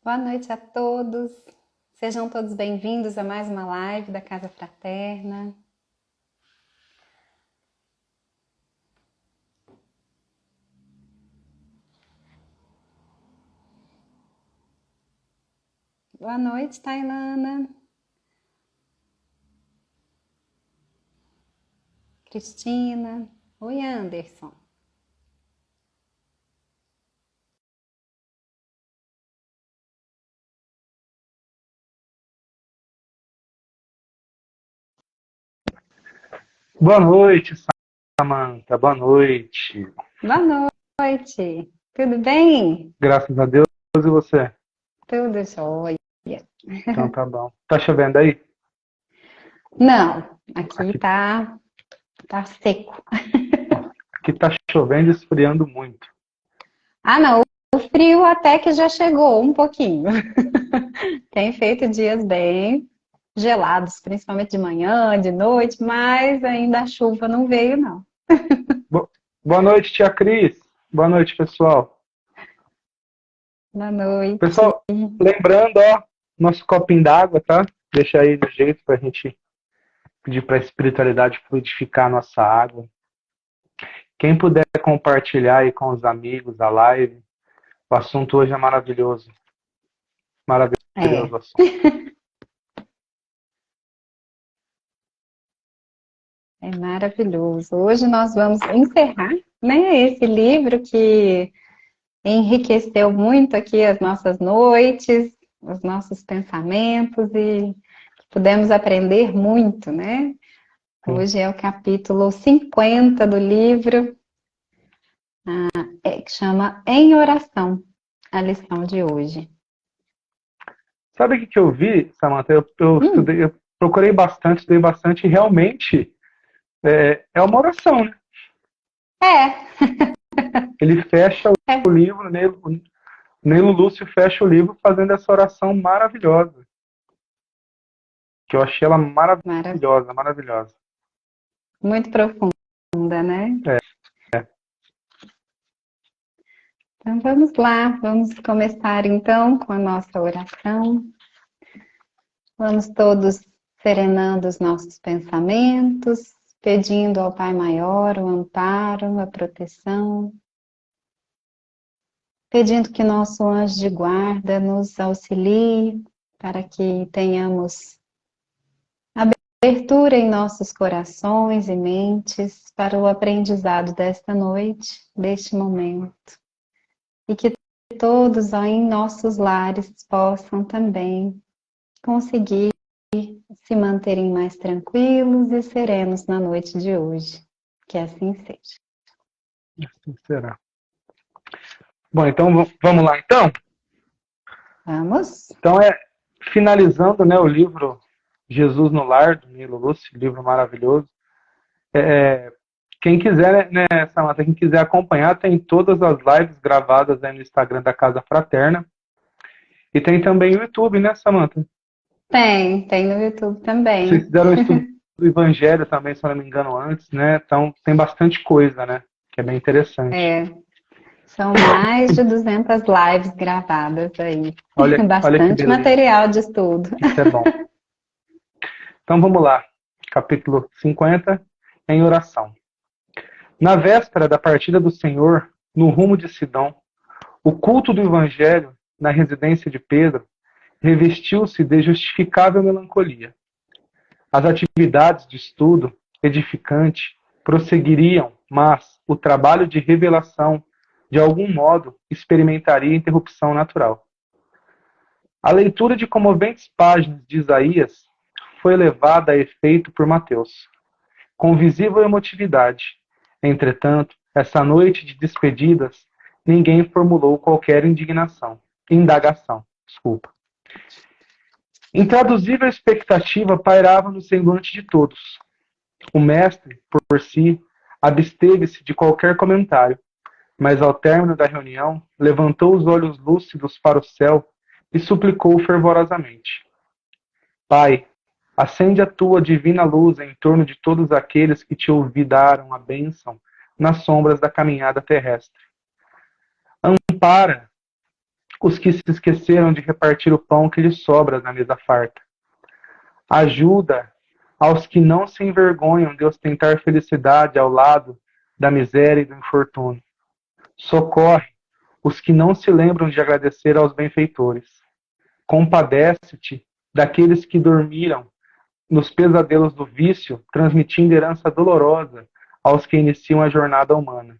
Boa noite a todos. Sejam todos bem-vindos a mais uma live da Casa Fraterna. Boa noite, Tailana. Cristina. Oi, Anderson. Boa noite, Samanta. Boa noite. Boa noite. Tudo bem? Graças a Deus e você. Tudo jóia. Então tá bom. Tá chovendo aí? Não, aqui Aqui, tá seco. aqui tá chovendo e esfriando muito. Ah, não, o frio até que já chegou um pouquinho. Tem feito dias bem gelados, principalmente de manhã, de noite, mas ainda a chuva não veio, não. Boa noite, tia Cris. Boa noite, pessoal. Boa noite. Pessoal, lembrando, ó, nosso copinho d'água, tá? Deixa aí do jeito pra gente pedir pra espiritualidade fluidificar a nossa água. Quem puder compartilhar aí com os amigos a live, o assunto hoje é maravilhoso. É, Maravilhoso o assunto. é maravilhoso. Hoje nós vamos encerrar, né, esse livro que enriqueceu muito aqui as nossas noites, os nossos pensamentos e pudemos aprender muito, né? Sim. Hoje é o capítulo 50 do livro, que chama Em Oração, a lição de hoje. Sabe o que que eu vi, Samantha? Eu Hum, estudei, eu procurei bastante, estudei bastante, e realmente é uma oração, né? é, Ele fecha o é livro, o Nilo Lúcio fecha o livro fazendo essa oração maravilhosa, que eu achei ela maravilhosa, maravilhosa. muito profunda, né? É, Então vamos lá, vamos começar então com a nossa oração. Vamos todos serenando os nossos pensamentos, pedindo ao Pai Maior o amparo, a proteção, pedindo que nosso anjo de guarda nos auxilie para que tenhamos abertura em nossos corações e mentes para o aprendizado desta noite, deste momento. E que todos em nossos lares possam também conseguir se manterem mais tranquilos e serenos na noite de hoje. Que assim seja. assim será. Bom, então vamos lá então? Vamos? Então finalizando, né, o livro Jesus no Lar, do Nilo Lúcio, livro maravilhoso. Quem quiser, né, Samantha, quem quiser acompanhar, tem todas as lives gravadas aí no Instagram da Casa Fraterna. E tem também o YouTube, né, Samantha? Tem no YouTube Vocês também. fizeram um estudo do Evangelho também, se eu não me engano, antes, né? Então tem bastante coisa, né? Que é bem interessante. É, são mais de 200 lives gravadas aí. Olha que Bastante beleza. material de estudo. Isso é bom. Então vamos lá. Capítulo 50, em oração. Na véspera da partida do Senhor, no rumo de Sidom, o culto do Evangelho, na residência de Pedro, revestiu-se de justificável melancolia. As atividades de estudo edificante prosseguiriam, mas o trabalho de revelação, de algum modo, experimentaria interrupção natural. A leitura de comoventes páginas de Isaías foi levada a efeito por Mateus, com visível emotividade. Entretanto, essa noite de despedidas, ninguém formulou qualquer indagação. Desculpa. Intraduzível expectativa pairava no semblante de todos. O mestre, por si, absteve-se de qualquer comentário, mas ao término da reunião, levantou os olhos lúcidos para o céu e suplicou fervorosamente: Pai, acende a tua divina luz em torno de todos aqueles que te olvidaram a bênção nas sombras da caminhada terrestre. Ampara os que se esqueceram de repartir o pão que lhes sobra na mesa farta. Ajuda aos que não se envergonham de ostentar felicidade ao lado da miséria e do infortúnio. Socorre os que não se lembram de agradecer aos benfeitores. Compadece-te daqueles que dormiram nos pesadelos do vício, transmitindo herança dolorosa aos que iniciam a jornada humana.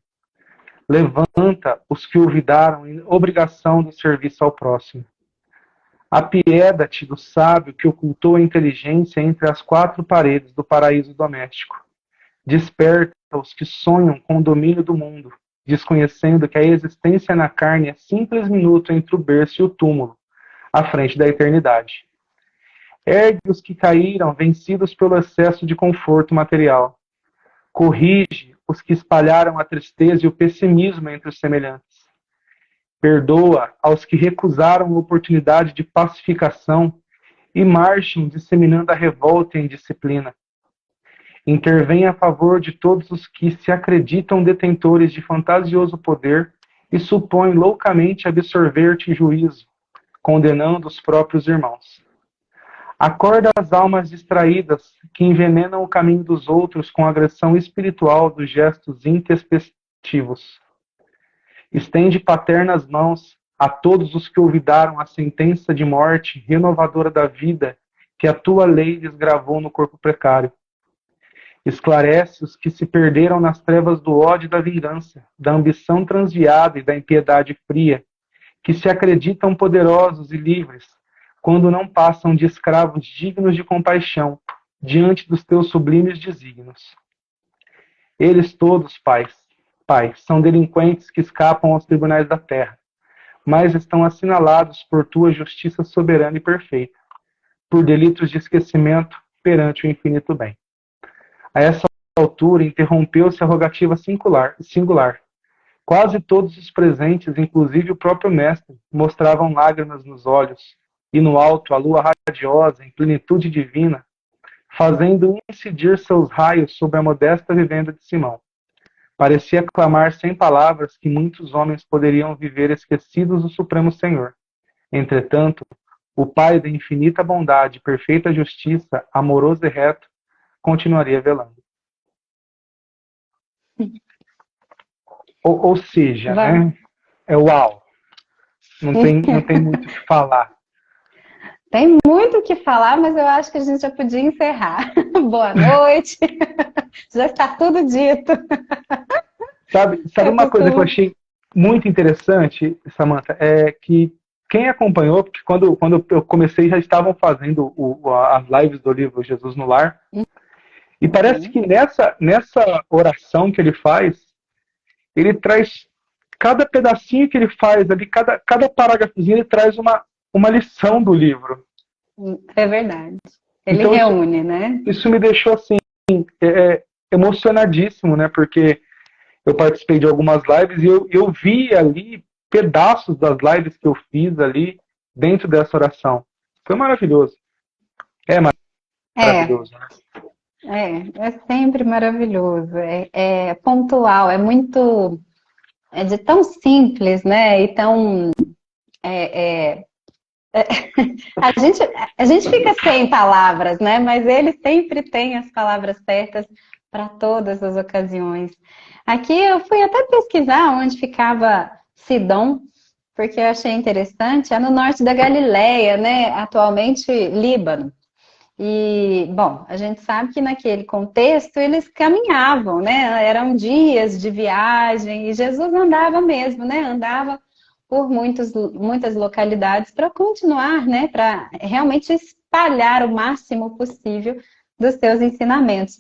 Levanta os que olvidaram em obrigação do serviço ao próximo. Apieda-te do sábio que ocultou a inteligência entre as quatro paredes do paraíso doméstico. Desperta os que sonham com o domínio do mundo, desconhecendo que a existência na carne é simples minuto entre o berço e o túmulo, à frente da eternidade. Ergue os que caíram, vencidos pelo excesso de conforto material. Corrige os que espalharam a tristeza e o pessimismo entre os semelhantes. Perdoa aos que recusaram a oportunidade de pacificação e marcham disseminando a revolta e a indisciplina. Intervém a favor de todos os que se acreditam detentores de fantasioso poder e supõem loucamente absorver-te juízo, condenando os próprios irmãos. Acorda as almas distraídas que envenenam o caminho dos outros com a agressão espiritual dos gestos intempestivos. Estende paternas mãos a todos os que olvidaram a sentença de morte renovadora da vida que a tua lei lhes gravou no corpo precário. Esclarece os que se perderam nas trevas do ódio e da vingança, da ambição transviada e da impiedade fria, que se acreditam poderosos e livres, quando não passam de escravos dignos de compaixão, diante dos teus sublimes desígnios. Eles todos, Pai, são delinquentes que escapam aos tribunais da terra, mas estão assinalados por tua justiça soberana e perfeita, por delitos de esquecimento perante o infinito bem. A essa altura, interrompeu-se a rogativa singular. Quase todos os presentes, inclusive o próprio mestre, mostravam lágrimas nos olhos, e no alto a lua radiosa, em plenitude divina, fazendo incidir seus raios sobre a modesta vivenda de Simão. Parecia clamar sem palavras que muitos homens poderiam viver esquecidos do Supremo Senhor. Entretanto, o Pai da infinita bondade, perfeita justiça, amoroso e reto, continuaria velando. Ou seja, né? É uau. Não tem muito o que falar. Tem muito o que falar, mas eu acho que a gente já podia encerrar. Boa noite. Já está tudo dito. Sabe uma coisa que eu achei muito interessante, Samantha, é que quem acompanhou, porque quando eu comecei já estavam fazendo as lives do livro Jesus no Lar, e parece que nessa oração que ele faz, ele traz, cada pedacinho que ele faz ali, cada parágrafozinho, ele traz uma lição do livro. É verdade. Ele então, reúne, né? Isso me deixou assim, emocionadíssimo, né? Porque eu participei de algumas lives e eu vi ali pedaços das lives que eu fiz ali dentro dessa oração. Foi maravilhoso. É maravilhoso, né? É sempre maravilhoso. É pontual, é de tão simples, né? E tão a gente fica sem palavras, né? Mas ele sempre tem as palavras certas para todas as ocasiões. Aqui eu fui até pesquisar onde ficava Sidom, porque eu achei interessante. É no norte da Galileia, né? Atualmente Líbano. E, bom, a gente sabe que naquele contexto eles caminhavam, né? Eram dias de viagem e Jesus andava mesmo, né? Andava por muitas localidades para continuar, né? Para realmente espalhar o máximo possível dos seus ensinamentos.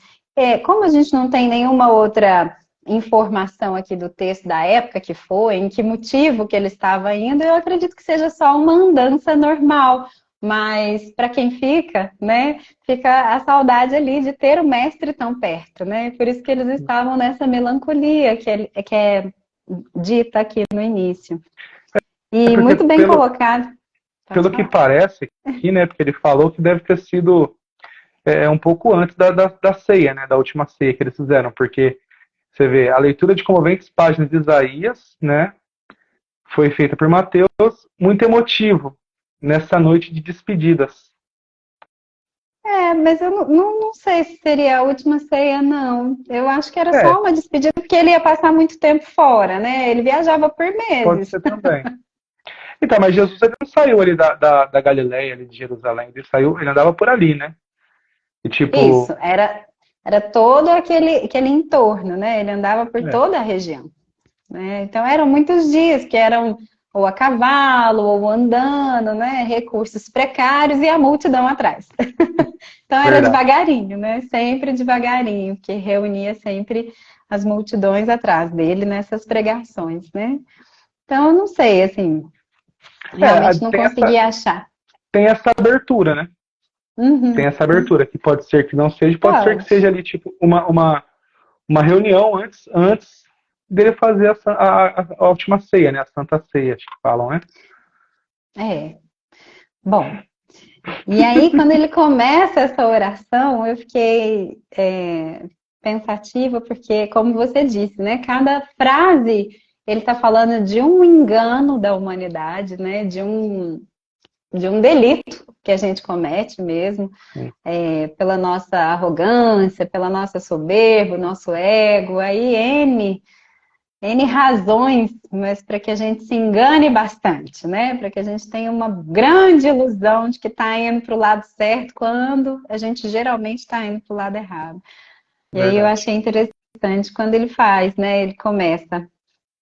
Como a gente não tem nenhuma outra informação aqui do texto da época que foi, em que motivo que ele estava indo, eu acredito que seja só uma andança normal. Mas para quem fica, né, fica a saudade ali de ter o mestre tão perto, né? Por isso que eles estavam nessa melancolia que é dita aqui no início. E muito bem colocado. Pelo que parece aqui, né, porque ele falou que deve ter sido um pouco antes da ceia, né, da última ceia que eles fizeram, porque você vê a leitura de comoventes páginas de Isaías, né, foi feita por Mateus, muito emotivo nessa noite de despedidas. Mas eu não sei se seria a última ceia, não. Eu acho que era É, só uma despedida, porque ele ia passar muito tempo fora, né? Ele viajava por pode meses. ser também. Então, mas Jesus ele não saiu ali da Galileia, ali de Jerusalém, ele saiu, ele andava por ali, né? E Isso, tipo, era todo aquele entorno, né? Ele andava por é, toda a região, né? Então eram muitos dias que eram ou a cavalo, ou andando, né? Recursos precários e a multidão atrás. Então era verdade. devagarinho, né? Sempre devagarinho, que reunia sempre as multidões atrás dele nessas pregações, né? Então eu não sei, assim, realmente não consegui achar. tem essa abertura, né? Tem Uhum, essa abertura, que pode ser que não seja, pode ser que pode. seja ali, tipo, uma reunião antes dele fazer a última ceia, né? A Santa Ceia, acho que falam, né? É. Bom, e aí, quando ele começa essa oração, eu fiquei pensativa, porque, como você disse, né, cada frase ele está falando de um engano da humanidade, né, de um delito que a gente comete mesmo, Sim, pela nossa arrogância, pela nossa soberba, nosso ego, aí N razões, mas para que a gente se engane bastante, né? Para que a gente tenha uma grande ilusão de que está indo para o lado certo, quando a gente geralmente está indo para o lado errado. E aí eu verdade. achei interessante quando ele faz, né? Ele começa: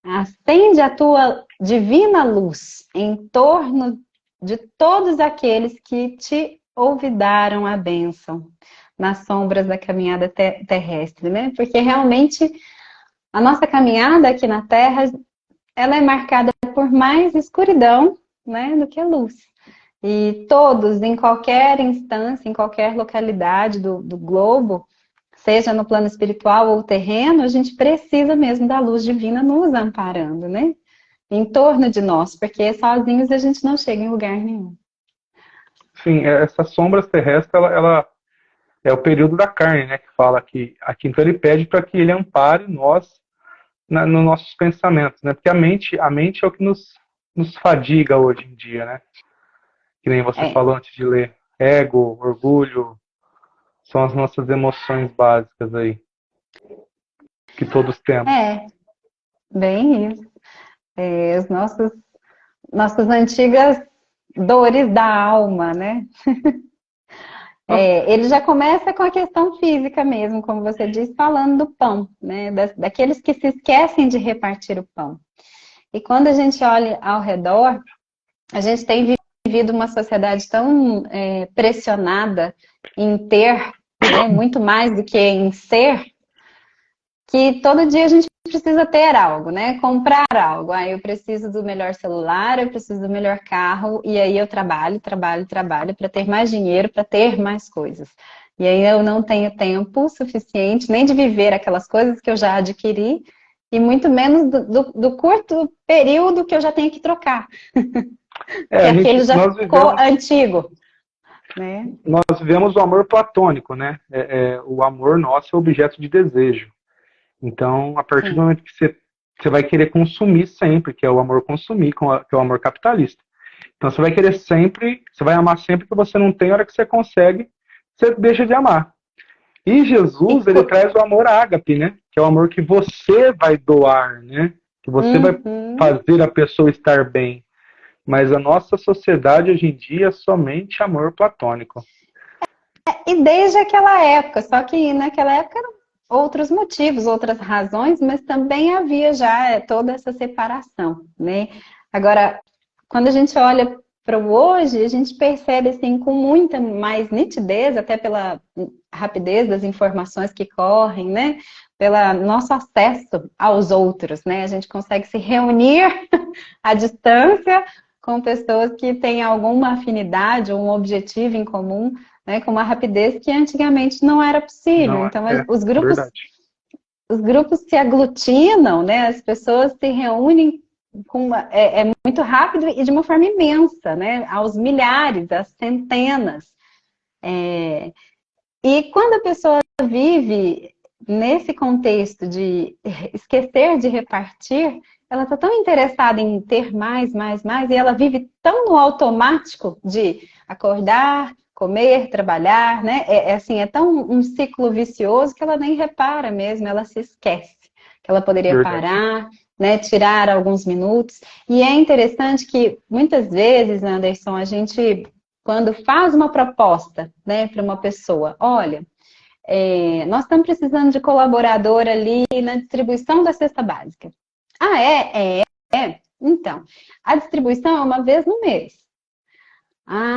acende a tua divina luz em torno de todos aqueles que te olvidaram a bênção nas sombras da caminhada terrestre, né? Porque realmente a nossa caminhada aqui na Terra, ela é marcada por mais escuridão, né, do que luz. E todos, em qualquer instância, em qualquer localidade do globo, seja no plano espiritual ou terreno, a gente precisa mesmo da luz divina nos amparando, né? Em torno de nós, porque sozinhos a gente não chega em lugar nenhum. Sim, essas sombras terrestres, ela é o período da carne, né? Que fala que aqui, então ele pede para que ele ampare nós nos nossos pensamentos, né? Porque a mente é o que nos fadiga hoje em dia, né? Que nem você É, falou antes de ler. Ego, orgulho, são as nossas emoções básicas aí, que todos temos. é, bem isso. As nossas antigas dores da alma, né? Nossa, Ele já começa com a questão física mesmo, como você disse, falando do pão, né? Daqueles que se esquecem de repartir o pão. E quando a gente olha ao redor, a gente tem vivido uma sociedade tão pressionada em ter, né, muito mais do que em ser, que todo dia a gente precisa ter algo, né? Comprar algo. Aí eu preciso do melhor celular, eu preciso do melhor carro, e aí eu trabalho para ter mais dinheiro, para ter mais coisas. E aí eu não tenho tempo suficiente nem de viver aquelas coisas que eu já adquiri, e muito menos do curto período que eu já tenho que trocar, que aquele já nós ficou vivemos, antigo, né? nós vivemos o amor platônico, né? O amor nosso é objeto de desejo. Então, a partir do Sim. momento que você vai querer consumir sempre, que é o amor consumir, que é o amor capitalista. Então, você vai querer sempre, você vai amar sempre que você não tem, a hora que você consegue, você deixa de amar. E E, Jesus, ele traz o amor ágape, né? Que é o amor que você vai doar, né? Que você vai uhum. fazer a pessoa estar bem. Mas a nossa sociedade hoje em dia é somente amor platônico. E desde aquela época, só que naquela época eram outros motivos, outras razões, mas também havia já toda essa separação, né? Agora, quando a gente olha para o hoje, a gente percebe assim com muita mais nitidez, até pela rapidez das informações que correm, né? Pelo nosso acesso aos outros, né? A gente consegue se reunir à distância com pessoas que têm alguma afinidade ou um objetivo em comum, né, com uma rapidez que antigamente não era possível. Não, Então, é os grupos, verdade. os grupos se aglutinam, né, as pessoas se reúnem é muito rápido e de uma forma imensa, né, aos milhares, às centenas. E quando a pessoa vive nesse contexto de esquecer de repartir, ela está tão interessada em ter mais, mais, mais, e ela vive tão no automático de acordar, comer, trabalhar, né? Assim, é tão um ciclo vicioso que ela nem repara mesmo, ela se esquece que ela poderia Verdade. parar, né? Tirar alguns minutos. E é interessante que muitas vezes, Anderson, a gente, quando faz uma proposta, né, para uma pessoa, olha, nós estamos precisando de colaborador ali na distribuição da cesta básica. Ah, é. Então, a distribuição é uma vez no mês. Ah,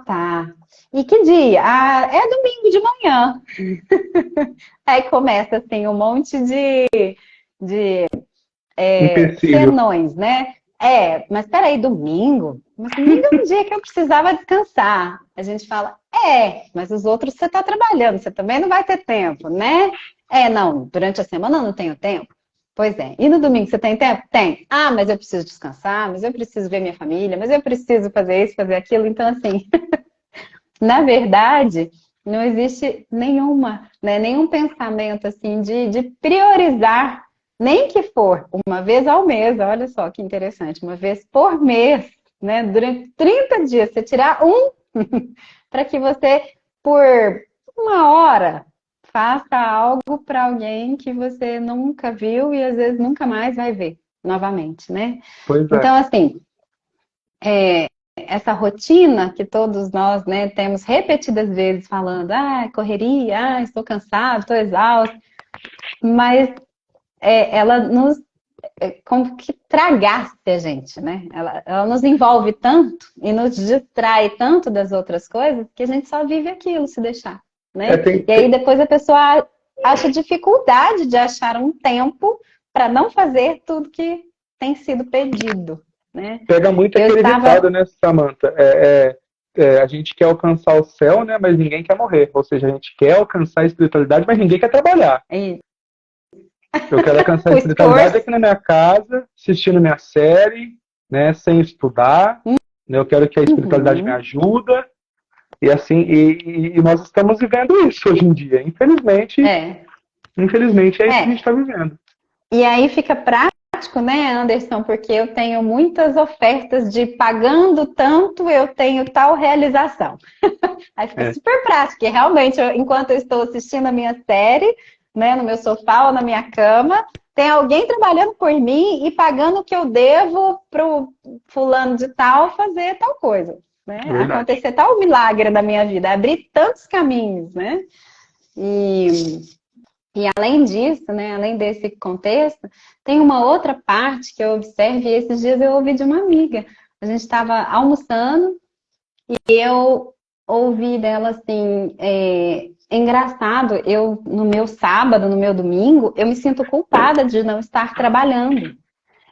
tá. E que dia? Ah, é domingo de manhã. Aí começa assim um monte de Empecilho. senões, né? Mas peraí, domingo? Mas domingo é um dia que eu precisava descansar. A gente fala, mas os outros você está trabalhando, você também não vai ter tempo, né? Não, durante a semana eu não tenho tempo. Pois é. E no domingo você tem tempo? Tem. Ah, mas eu preciso descansar, mas eu preciso ver minha família, mas eu preciso fazer isso, fazer aquilo. Então, assim, na verdade, não existe nenhum pensamento assim de priorizar, nem que for uma vez ao mês, olha só que interessante, uma vez por mês, né? Durante 30 dias, você tirar um para que você, por uma hora, faça algo para alguém que você nunca viu e às vezes nunca mais vai ver novamente, né? Pois é. Então, assim, essa rotina que todos nós, né, temos repetidas vezes falando, correria, estou cansado, estou exausto, mas ela nos como que tragasse a gente, né? Ela nos envolve tanto e nos distrai tanto das outras coisas que a gente só vive aquilo se deixar, né? Tem, E aí depois a pessoa acha dificuldade de achar um tempo para não fazer tudo que tem sido pedido, né? pega muito Eu aquele estava ditado, né, Samantha? A gente quer alcançar o céu, né, mas ninguém quer morrer. Ou seja, a gente quer alcançar a espiritualidade, mas ninguém quer trabalhar. Eu quero alcançar a o espiritualidade esforço. aqui na minha casa, assistindo minha série, né, sem estudar. Né, eu quero que a espiritualidade me Uhum. ajuda. E assim, e nós estamos vivendo isso hoje em dia. Infelizmente é isso que a gente É. está vivendo. E aí fica prático, né, Anderson? Porque eu tenho muitas ofertas de pagando tanto, eu tenho tal realização. Aí fica É, super prático, e realmente, enquanto eu estou assistindo a minha série, né, no meu sofá ou na minha cama, tem alguém trabalhando por mim e pagando o que eu devo pro fulano de tal fazer tal coisa, né? é verdade. Acontecer tal milagre da minha vida, abrir tantos caminhos, né? E além disso, né, além desse contexto, tem uma outra parte que eu observo, e esses dias eu ouvi de uma amiga. A gente estava almoçando e eu ouvi dela assim, engraçado, eu no meu sábado, no meu domingo, eu me sinto culpada de não estar trabalhando.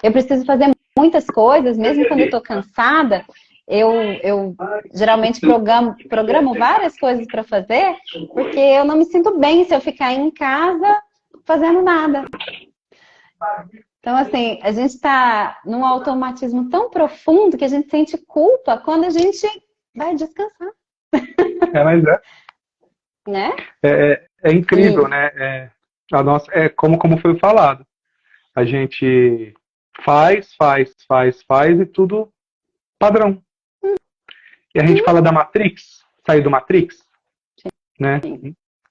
Eu preciso fazer muitas coisas, mesmo quando eu estou cansada, eu geralmente programo várias coisas para fazer, porque eu não me sinto bem se eu ficar em casa fazendo nada. Então, assim, a gente está num automatismo tão profundo que a gente sente culpa quando a gente vai descansar, Mas né? é incrível, E né? Como foi falado. A gente faz e tudo padrão. E a gente fala da Matrix, sair do Matrix, né?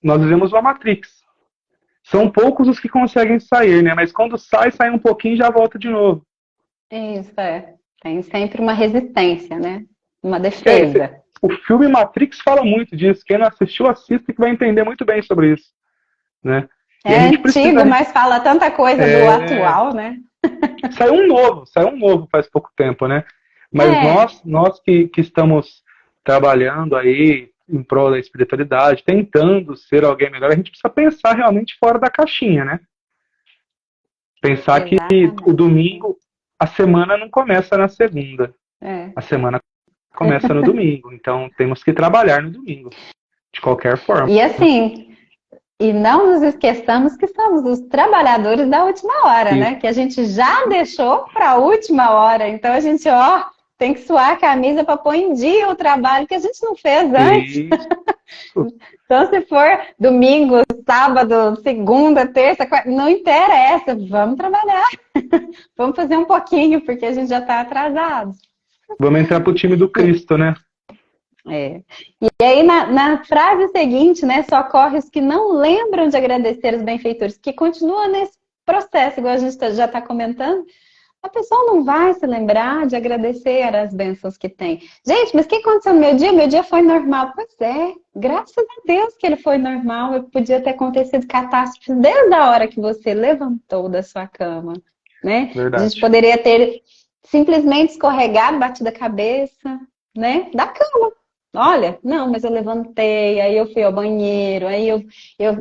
Nós vivemos uma Matrix. São poucos os que conseguem sair, né? Mas quando sai um pouquinho e já volta de novo. isso tem sempre uma resistência, né? Uma É, defesa. o filme Matrix fala muito disso. Quem não assistiu, assista que vai entender muito bem sobre isso, né? E a É gente precisa. antigo, mas fala tanta coisa do É, atual, né? saiu um novo faz pouco tempo, né? Mas É, nós que estamos trabalhando aí em prol da espiritualidade, tentando ser alguém melhor, a gente precisa pensar realmente fora da caixinha, né? Pensar que o exatamente. domingo, a semana não começa na segunda, É. a semana começa no domingo. Então temos que trabalhar no domingo, de qualquer forma. E assim, e não nos esqueçamos que somos os trabalhadores da última hora, Isso. né? Que a gente já deixou para a última hora. Então a gente, tem que suar a camisa para pôr em dia o trabalho que a gente não fez antes. Isso. Isso. Então, se for domingo, sábado, segunda, terça, quarta, não interessa, vamos trabalhar. Vamos fazer um pouquinho, porque a gente já está atrasado. Vamos entrar pro time do Cristo, né? É. E aí, na frase seguinte, né, socorre os que não lembram de agradecer os benfeitores, que continua nesse processo, igual a gente já está comentando, a pessoa não vai se lembrar de agradecer as bênçãos que tem. Gente, mas o que aconteceu no meu dia? Meu dia foi normal. Pois é, graças a Deus que ele foi normal. Eu podia ter acontecido catástrofe desde a hora que você levantou da sua cama, né? Verdade. A gente poderia ter simplesmente escorregado, batido a cabeça, né? Da cama. Olha, não, mas eu levantei, aí eu fui ao banheiro, aí eu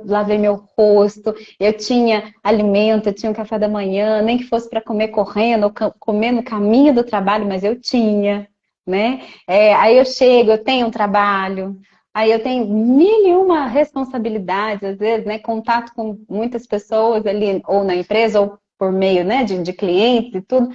lavei meu rosto, eu tinha alimento, eu tinha um café da manhã, nem que fosse para comer correndo, ou comer no caminho do trabalho, mas eu tinha, né? Aí eu chego, eu tenho um trabalho, aí eu tenho mil e uma responsabilidades, às vezes, né? Contato com muitas pessoas ali, ou na empresa, ou por meio, né, de clientes e tudo.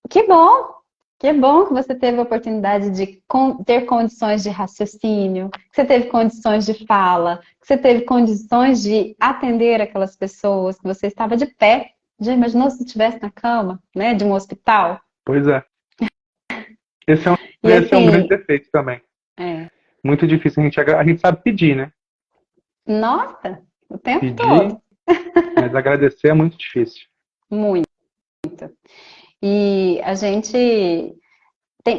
Que bom! Que bom que você teve a oportunidade de ter condições de raciocínio, que você teve condições de fala, que você teve condições de atender aquelas pessoas, que você estava de pé. Já imaginou se estivesse na cama, né, de um hospital? Pois é. Esse é assim, um grande defeito também. É. Muito difícil. A gente sabe pedir, né? Nossa, o tempo Pedir, todo. mas agradecer é muito difícil. Muito. E a gente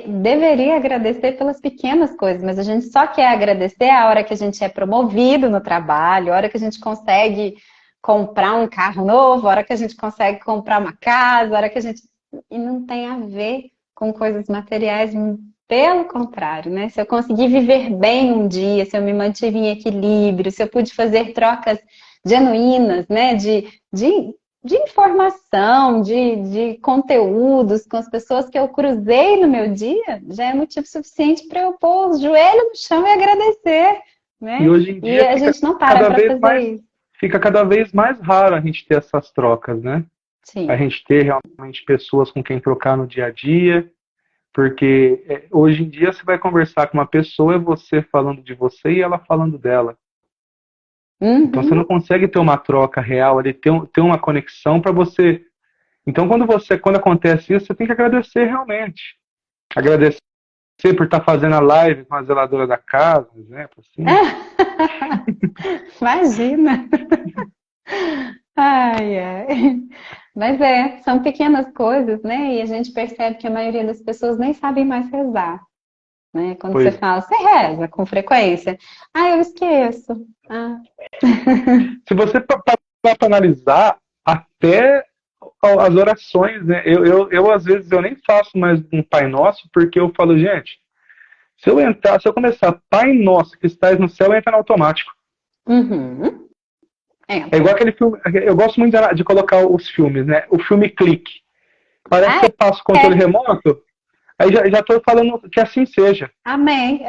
deveria agradecer pelas pequenas coisas, mas a gente só quer agradecer a hora que a gente é promovido no trabalho, a hora que a gente consegue comprar um carro novo, a hora que a gente consegue comprar uma casa, a hora que a gente... E não tem a ver com coisas materiais, pelo contrário, né? Se eu conseguir viver bem um dia, se eu me mantive em equilíbrio, se eu pude fazer trocas genuínas, né? De informação, de conteúdos com as pessoas que eu cruzei no meu dia, já é motivo suficiente para eu pôr os joelhos no chão e agradecer, né? E hoje em dia a gente não para para fazer isso. Fica cada vez mais raro a gente ter essas trocas, né? Sim. A gente ter realmente pessoas com quem trocar no dia a dia, porque hoje em dia você vai conversar com uma pessoa, é você falando de você e ela falando dela. Então você não consegue ter uma troca real ali, ter uma conexão para você. Então quando acontece isso, você tem que agradecer realmente. Agradecer por estar fazendo a live com a zeladora da casa, por exemplo. Assim. Imagina! Ai, ai. Mas são pequenas coisas, né? E a gente percebe que a maioria das pessoas nem sabem mais rezar. Né? Quando você fala, você reza com frequência? Eu esqueço. Se você parar para analisar, até as orações, né? Eu às vezes eu nem faço mais um Pai Nosso, porque eu falo, gente, se eu começar Pai Nosso que estás no céu, entra no automático. Uhum. É igual aquele filme, eu gosto muito de colocar os filmes, né? O filme Clique. Parece que eu passo o controle remoto, aí já estou falando que assim seja. Amém.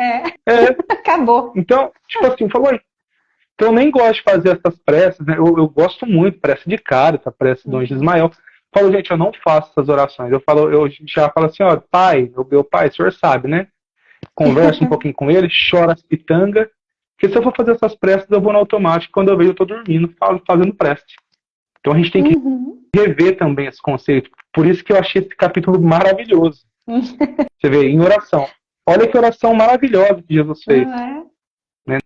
Acabou. Então, tipo assim, por favor. Então eu nem gosto de fazer essas preces, né? Eu gosto muito, prece de Cáritá, prece do Anjo Ismael. Falo, gente, eu não faço essas orações. Eu já falo assim, ó, pai, meu pai, o senhor sabe, né? Converso um pouquinho com ele, choro as pitangas. Porque se eu for fazer essas preces, eu vou no automático. Quando eu vejo, eu tô dormindo, fazendo prece. Então a gente tem que rever também esse conceito. Por isso que eu achei esse capítulo maravilhoso. Você vê, em oração. Olha que oração maravilhosa que Jesus fez. Né?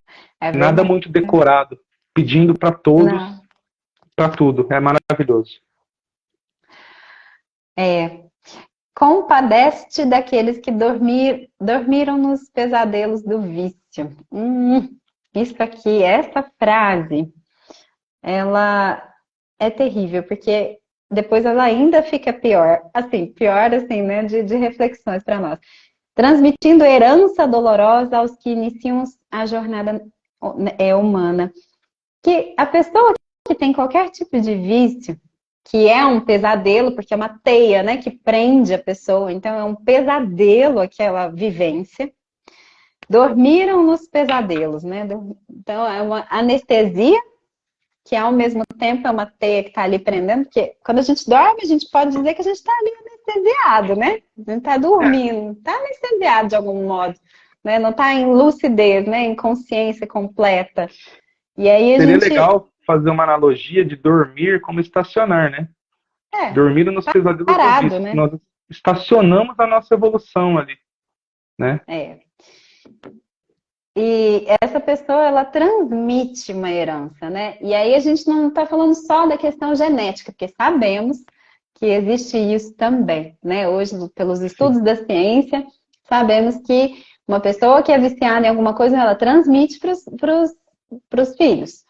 Nada muito decorado. Pedindo para todos, para tudo. É maravilhoso. Compadece-te daqueles que dormiram nos pesadelos do vício. Isso aqui, essa frase, ela é terrível, porque depois ela ainda fica pior, assim, né, de reflexões para nós. Transmitindo herança dolorosa aos que iniciam a jornada humana. Que a pessoa que tem qualquer tipo de vício, que é um pesadelo, porque é uma teia, né, que prende a pessoa, então é um pesadelo aquela vivência. Dormiram nos pesadelos, né? Então é uma anestesia, que ao mesmo tempo é uma teia que está ali prendendo, porque quando a gente dorme, a gente pode dizer que a gente está ali anestesiado, né? A gente está dormindo, está anestesiado de algum modo, né? Não está em lucidez, né? Em consciência completa. E aí Seria legal fazer uma analogia de dormir como estacionar, né? Dormir nos pesadelos do parado, vício. né? Nós estacionamos a nossa evolução ali, né? E essa pessoa, ela transmite uma herança, né? E aí a gente não está falando só da questão genética, porque sabemos que existe isso também, né? Hoje, pelos estudos da ciência, sabemos que uma pessoa que é viciada em alguma coisa, ela transmite para os filhos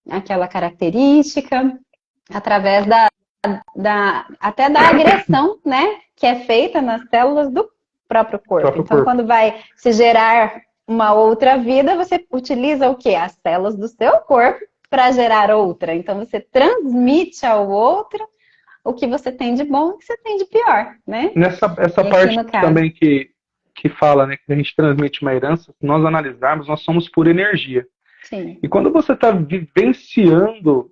aquela característica, através até da agressão, né? Que é feita nas células do próprio corpo. Então, quando vai se gerar uma outra vida, você utiliza o quê? As células do seu corpo para gerar outra. Então, você transmite ao outro o que você tem de bom e o que você tem de pior, né? Essa parte também que fala, né, que a gente transmite uma herança, se nós analisarmos, nós somos pura energia. Sim. E quando você está vivenciando,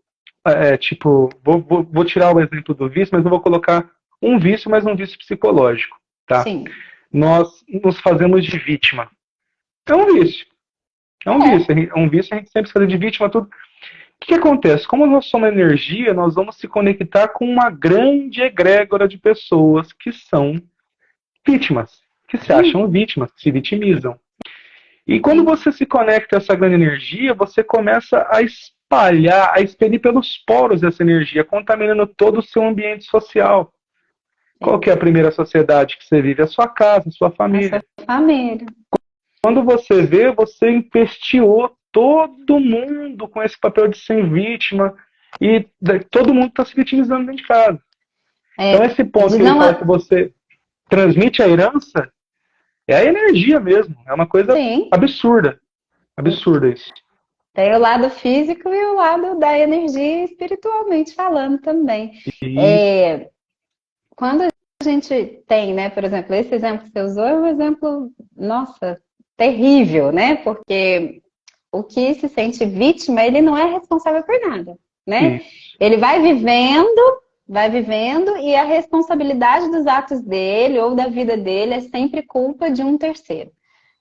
vou tirar o exemplo do vício, mas eu vou colocar um vício, mas um vício psicológico, tá? Sim. Nós nos fazemos de vítima. É um vício. É um vício. É um vício, a gente sempre se faz de vítima, tudo. O que acontece? Como nós somos energia, nós vamos se conectar com uma grande egrégora de pessoas que são vítimas, que se acham vítimas, que se vitimizam. E quando você se conecta a essa grande energia, você começa a espalhar, a expelir pelos poros essa energia, contaminando todo o seu ambiente social. Qual que é a primeira sociedade que você vive? A sua casa, a sua família. A sua família. Quando você vê, você empesteou todo mundo com esse papel de ser vítima e todo mundo está se vitimizando dentro de casa. Então esse ponto que ele fala que você transmite a herança é a energia mesmo. É uma coisa absurda. Absurda isso. Tem o lado físico e o lado da energia espiritualmente falando também. Quando a gente tem, né, por exemplo, esse exemplo que você usou é um exemplo, nossa, terrível, né? Porque o que se sente vítima, ele não é responsável por nada, né? Ele vai vivendo e a responsabilidade dos atos dele ou da vida dele é sempre culpa de um terceiro.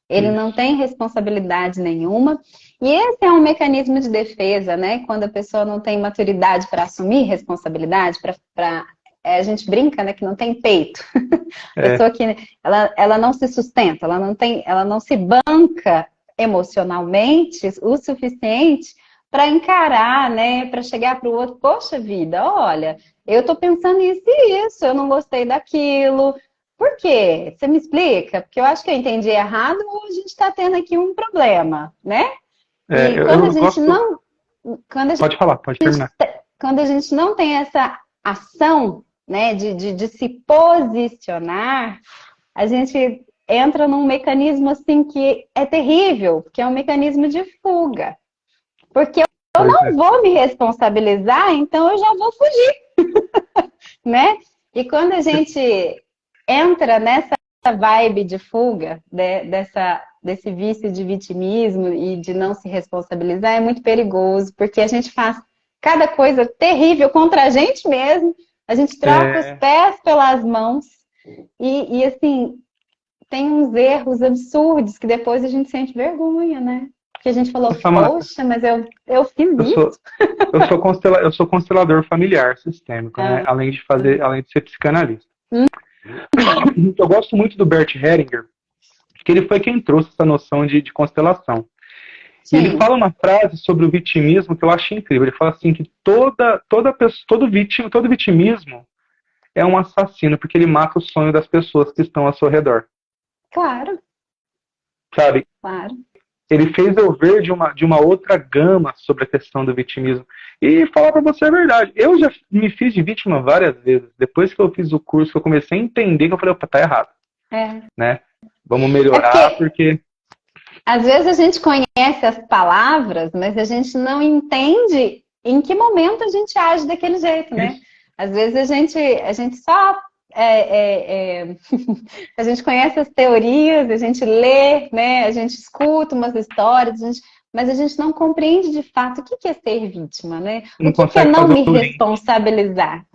Ele não tem responsabilidade nenhuma. E esse é um mecanismo de defesa, né? Quando a pessoa não tem maturidade para assumir responsabilidade, a gente brinca, né, que não tem peito. A pessoa que ela não se sustenta, ela não se banca emocionalmente o suficiente para encarar, né, para chegar para o outro, poxa vida, olha, eu estou pensando isso e isso, eu não gostei daquilo. Por quê? Você me explica? Porque eu acho que eu entendi errado ou a gente está tendo aqui um problema, né? Pode falar, pode terminar. Quando a gente não tem essa ação, né, de se posicionar, a gente entra num mecanismo assim que é terrível, porque é um mecanismo de fuga. Porque eu não vou me responsabilizar, então eu já vou fugir, né? E quando a gente entra nessa vibe de fuga, desse vício de vitimismo e de não se responsabilizar, é muito perigoso, porque a gente faz cada coisa terrível contra a gente mesmo, a gente troca os pés pelas mãos e assim, tem uns erros absurdos que depois a gente sente vergonha, né? Porque a gente falou, poxa, mas eu fiz isso. Eu sou constelador familiar sistêmico, né? Além de ser psicanalista. Eu gosto muito do Bert Hellinger, que ele foi quem trouxe essa noção de constelação. E ele fala uma frase sobre o vitimismo que eu acho incrível. Ele fala assim que todo vitimismo é um assassino, porque ele mata o sonho das pessoas que estão ao seu redor. Claro. Sabe? Claro. Ele fez eu ver de uma outra gama sobre a questão do vitimismo. E falar pra você a verdade, eu já me fiz de vítima várias vezes. Depois que eu fiz o curso, que eu comecei a entender, que eu falei, opa, tá errado. Né? Vamos melhorar, porque... Às vezes a gente conhece as palavras, mas a gente não entende em que momento a gente age daquele jeito, né? Às vezes a gente só... a gente conhece as teorias, a gente lê, né? A gente escuta umas histórias, mas a gente não compreende de fato o que é ser vítima, né? O que é não me responsabilizar.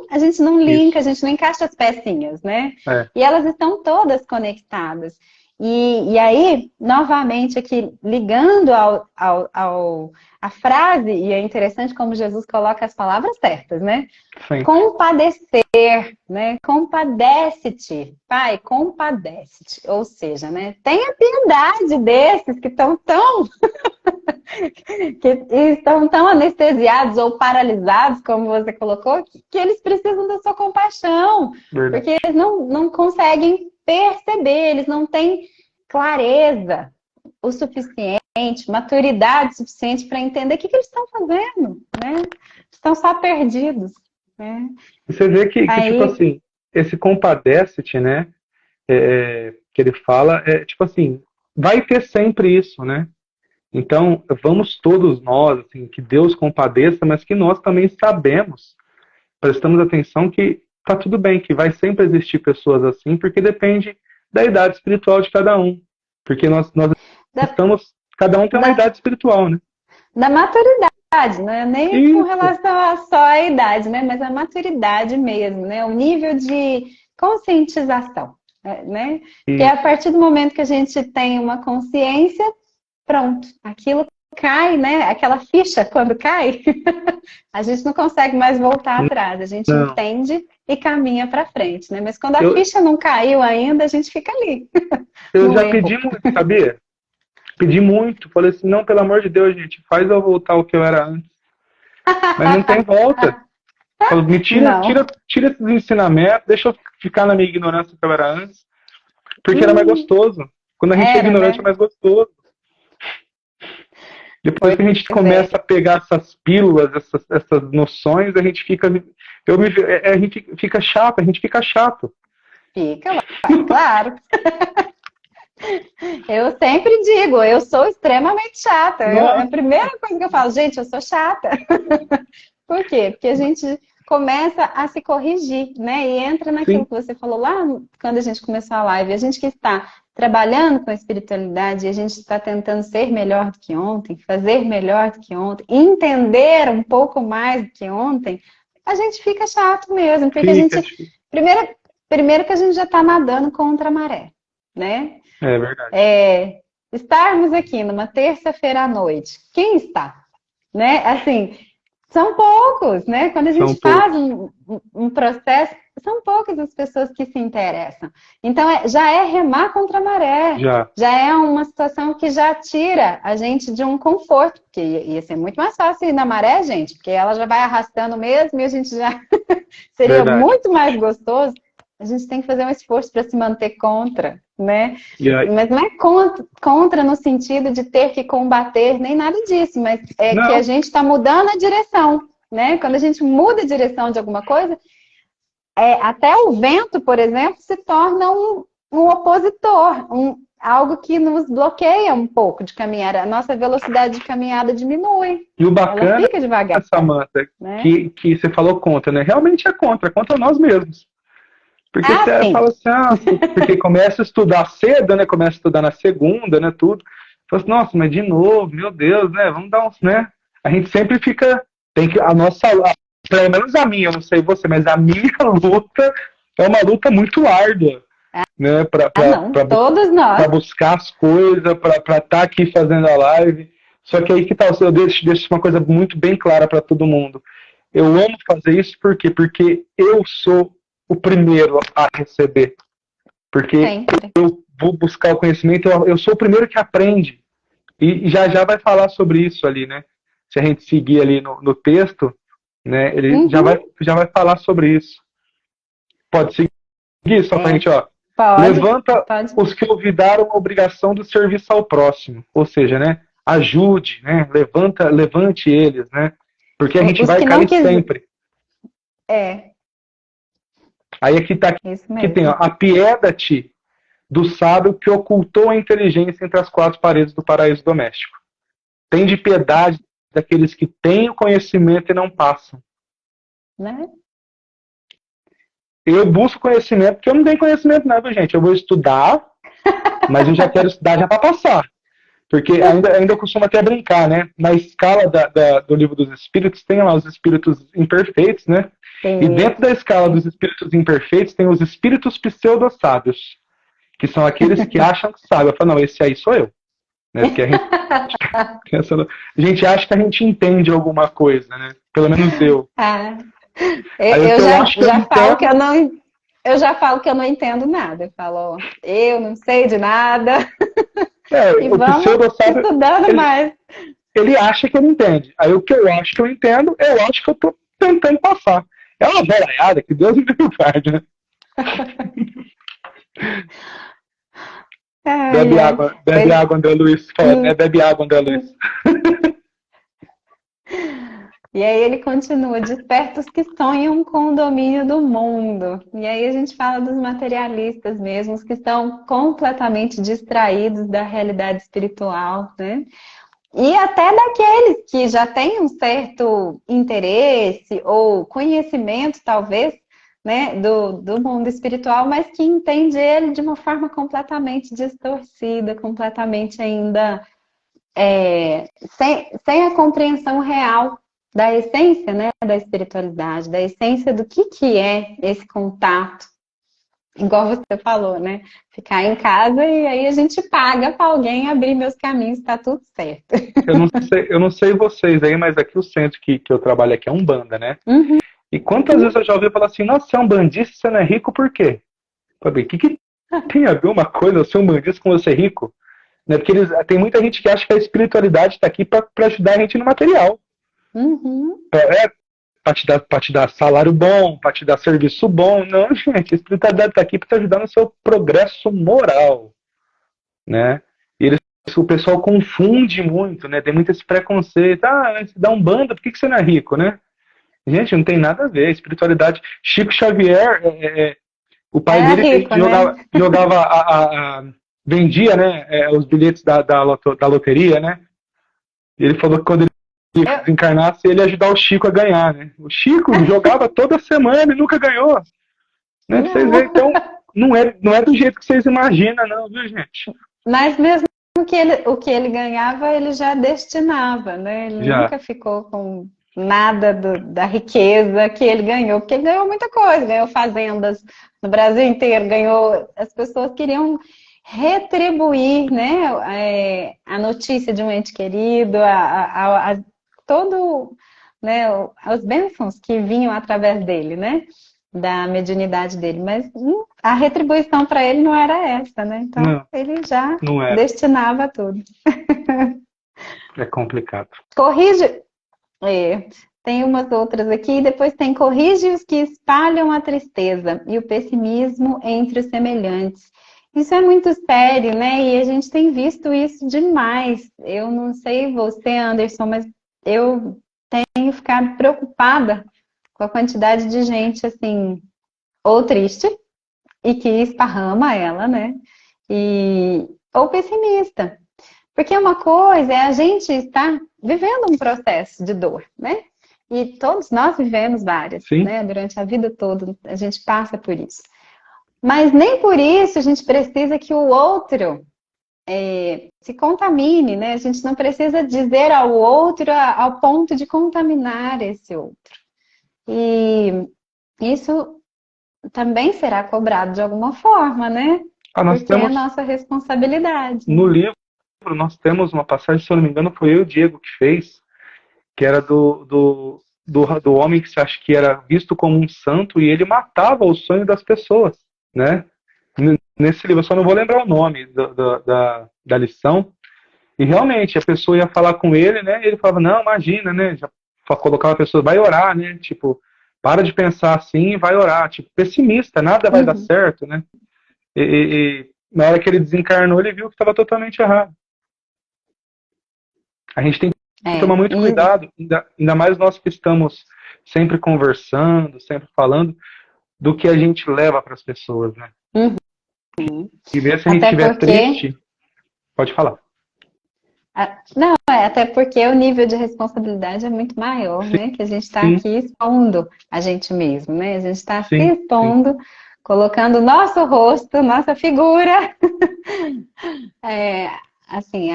A gente não linka, a gente não encaixa as pecinhas, né? E elas estão todas conectadas. E aí, novamente, aqui, ligando à frase, e é interessante como Jesus coloca as palavras certas, né? Sim. Compadecer, né? Compadece-te, Pai, compadece-te. Ou seja, né? Tenha piedade desses que estão tão anestesiados ou paralisados, como você colocou, que eles precisam da sua compaixão, Verdade. porque eles não conseguem perceber, eles não têm clareza o suficiente, maturidade suficiente para entender o que eles estão fazendo, né? Estão só perdidos, né? Você vê que Aí, tipo assim, esse compadece-te, né? Que ele fala, tipo assim, vai ter sempre isso, né? Então, vamos todos nós, assim, que Deus compadeça, mas que nós também sabemos, prestamos atenção que tá tudo bem, que vai sempre existir pessoas assim, porque depende da idade espiritual de cada um. Porque nós estamos, cada um tem uma da, idade espiritual, né? da maturidade, né? Nem com Isso, relação a só a idade, né? Mas a maturidade mesmo, né? O nível de conscientização, né? Que é a isso. partir do momento que a gente tem uma consciência, pronto, aquilo cai, né? Aquela ficha, quando cai, a gente não consegue mais voltar atrás, a gente Não, entende e caminha para frente, né? Mas quando a eu, ficha não caiu ainda, a gente fica ali, eu no já pedi erro. muito, sabia? Pedi muito. Falei assim, não, pelo amor de Deus, gente, faz eu voltar ao que eu era antes. Mas não tem volta. Falei, me Não. tira esses ensinamentos, deixa eu ficar na minha ignorância que eu era antes, porque era mais Hum, gostoso. Quando a gente é era, ignorante é né? mais gostoso. Depois que a gente Pois é. começa a pegar essas pílulas, essas noções, a gente fica. A gente fica chato, a gente fica chato. Fica, vai, claro. Eu sempre digo, eu sou extremamente chata. A Nossa, primeira coisa que eu falo, gente, eu sou chata. Por quê? Porque a gente começa a se corrigir, né? E entra naquilo sim, que você falou lá quando a gente começou a live. A gente que está trabalhando com a espiritualidade, a gente está tentando ser melhor do que ontem, fazer melhor do que ontem, entender um pouco mais do que ontem, a gente fica chato mesmo, porque a fica gente. difícil. Primeiro que a gente já está nadando contra a maré, né? É verdade. Estarmos aqui numa terça-feira à noite, quem está? Né? Assim, são poucos, né? Quando a São gente faz poucos. um processo, são poucas as pessoas que se interessam. Então, já é remar contra a maré. Já. Já é uma situação que já tira a gente de um conforto, porque ia ser muito mais fácil ir na maré, gente, porque ela já vai arrastando mesmo e a gente já seria Verdade. muito mais gostoso. A gente tem que fazer um esforço para se manter contra, né? E aí, Mas não é contra no sentido de ter que combater, nem nada disso, mas é que a não, gente está mudando a direção, né? Quando a gente muda a direção de alguma coisa, até o vento, por exemplo, se torna um opositor, algo que nos bloqueia um pouco de caminhar. A nossa velocidade de caminhada diminui, e o ela bacana, fica devagar, Samantha, né? que você falou contra, né? Realmente é contra nós mesmos. Porque Ah, você sim. fala assim, porque começa a estudar cedo, né? Começa a estudar na segunda, né? Tudo. Fala assim, nossa, mas de novo, meu Deus, né? Vamos dar uns, né? A gente sempre fica, pelo menos a minha, eu não sei você, mas a minha luta é uma luta muito árdua, né? Ah, não. Todos Para nós. buscar as coisas, para estar aqui fazendo a live. Só que aí que tal, eu deixo uma coisa muito bem clara para todo mundo. Eu amo fazer isso por quê? Porque eu sou o primeiro a receber. Porque Sempre. eu vou buscar o conhecimento, eu sou o primeiro que aprende. E já vai falar sobre isso ali, né? Se a gente seguir ali no texto, né? Ele Uhum. já vai falar sobre isso. Pode seguir, só pra É. gente, ó. Pode, Levanta pode. os que olvidaram a obrigação do serviço ao próximo. Ou seja, né? Ajude, né? Levante eles, né? Porque a gente Os vai que não cair quiser. sempre. É, Aí aqui tá isso que tem, ó, mesmo. apieda-te do sábio que ocultou a inteligência entre as quatro paredes do paraíso doméstico. Tem de piedade daqueles que têm o conhecimento e não passam. Né? Eu busco conhecimento porque eu não tenho conhecimento nada, gente. Eu vou estudar, mas eu já quero estudar já para passar. Porque ainda eu costumo até brincar, né? Na escala do livro dos espíritos, tem lá os espíritos imperfeitos, né? E dentro Isso. da escala dos espíritos imperfeitos, tem os espíritos pseudo-sábios. que são aqueles que acham que sabem. Eu falo, não, esse aí sou eu. Né? Porque a gente acha que a gente entende alguma coisa, né? Pelo menos eu. Ah, Aí o eu que eu já, acho que eu já falo que entendo, eu já falo que eu não entendo nada. Eu falo, ó, eu não sei de nada e o vamos pseudo-sábio, estudando ele, mais. ele acha que ele entende. Aí o que eu acho que eu entendo, eu acho que eu tô tentando passar. É uma velhada que Deus me guarde, né? Ai, ai. Bebe Pois, água, André Luiz. hum, Bebe água, André Luiz. e aí ele continua, desperta os que sonham com o domínio do mundo. E aí a gente fala dos materialistas mesmo, os que estão completamente distraídos da realidade espiritual, né? E até daqueles que já têm um certo interesse ou conhecimento, talvez, né, do mundo espiritual, mas que entende ele de uma forma completamente distorcida, completamente ainda sem a compreensão real da essência, né, da espiritualidade, da essência do que é esse contato. Igual você falou, né? Ficar em casa e aí a gente paga para alguém abrir meus caminhos, tá tudo certo. Eu não sei vocês aí, mas aqui o centro que eu trabalho aqui é Umbanda, né? Uhum. E quantas vezes eu já ouvi falar assim, nossa, você é um bandista, você não é rico, por quê? Falei, o que tem a ver uma coisa, ser um bandista com você rico? Né? Porque tem muita gente que acha que a espiritualidade está aqui para ajudar a gente no material. Uhum. Para te dar salário bom, para te dar serviço bom. Não, gente, a espiritualidade está aqui para te ajudar no seu progresso moral. Né? E o pessoal confunde muito, né? Tem muito esse preconceito. Ah, você dá um banda, por que você não é rico, né? Gente, não tem nada a ver. Espiritualidade. Chico Xavier, o pai Era dele rico, né? jogava vendia, né, os bilhetes da loteria, né? E ele falou que quando ele Eu, desencarnasse, ele ia ajudar o Chico a ganhar, né? O Chico jogava toda semana e nunca ganhou. Né? Pra vocês verem, não. então, não é do jeito que vocês imaginam, não, viu, gente? Mas mesmo o que ele ganhava, ele já destinava, né? Ele Já. nunca ficou com nada da riqueza que ele ganhou, porque ele ganhou muita coisa, ganhou fazendas no Brasil inteiro, ganhou. As pessoas queriam retribuir, né, a notícia de um ente querido, todo, né, as bênçãos que vinham através dele, né? Da mediunidade dele, mas a retribuição para ele não era essa, né? Então Não, ele já não era. destinava tudo. É complicado. Corrige, tem umas outras aqui, depois tem corrige os que espalham a tristeza e o pessimismo entre os semelhantes. Isso é muito sério, né? E a gente tem visto isso demais. Eu não sei você, Anderson, mas eu tenho ficado preocupada com a quantidade de gente assim, ou triste, e que esparrama ela, né? Ou pessimista. Porque uma coisa é a gente estar vivendo um processo de dor, né? E todos nós vivemos várias, Sim? né? Durante a vida toda, a gente passa por isso. Mas nem por isso a gente precisa que o outro se contamine, né? A gente não precisa dizer ao outro ao ponto de contaminar esse outro. E isso também será cobrado de alguma forma, né? Nós Porque é temos, nossa responsabilidade. no livro, nós temos uma passagem, se eu não me engano, foi eu e o Diego que fez, que era do homem que se acha que era visto como um santo e ele matava o sonho das pessoas, né? Nesse livro, eu só não vou lembrar o nome da lição. E realmente, a pessoa ia falar com ele, né? E ele falava, não, imagina, né? Já colocava a pessoa, vai orar, né? Tipo, para de pensar assim e vai orar. Tipo, pessimista, nada vai dar Uhum. certo, né? E na hora que ele desencarnou, ele viu que estava totalmente errado. A gente tem que tomar muito E, cuidado, ainda mais nós que estamos sempre conversando, sempre falando, do que a gente leva para as pessoas, né? uhum. E ver se a gente Até estiver porque triste, pode falar. Não, até porque o nível de responsabilidade é muito maior, né? Que a gente está Sim, aqui expondo a gente mesmo, né? A gente está se sim, sim. expondo, colocando o nosso rosto, nossa figura, é, assim,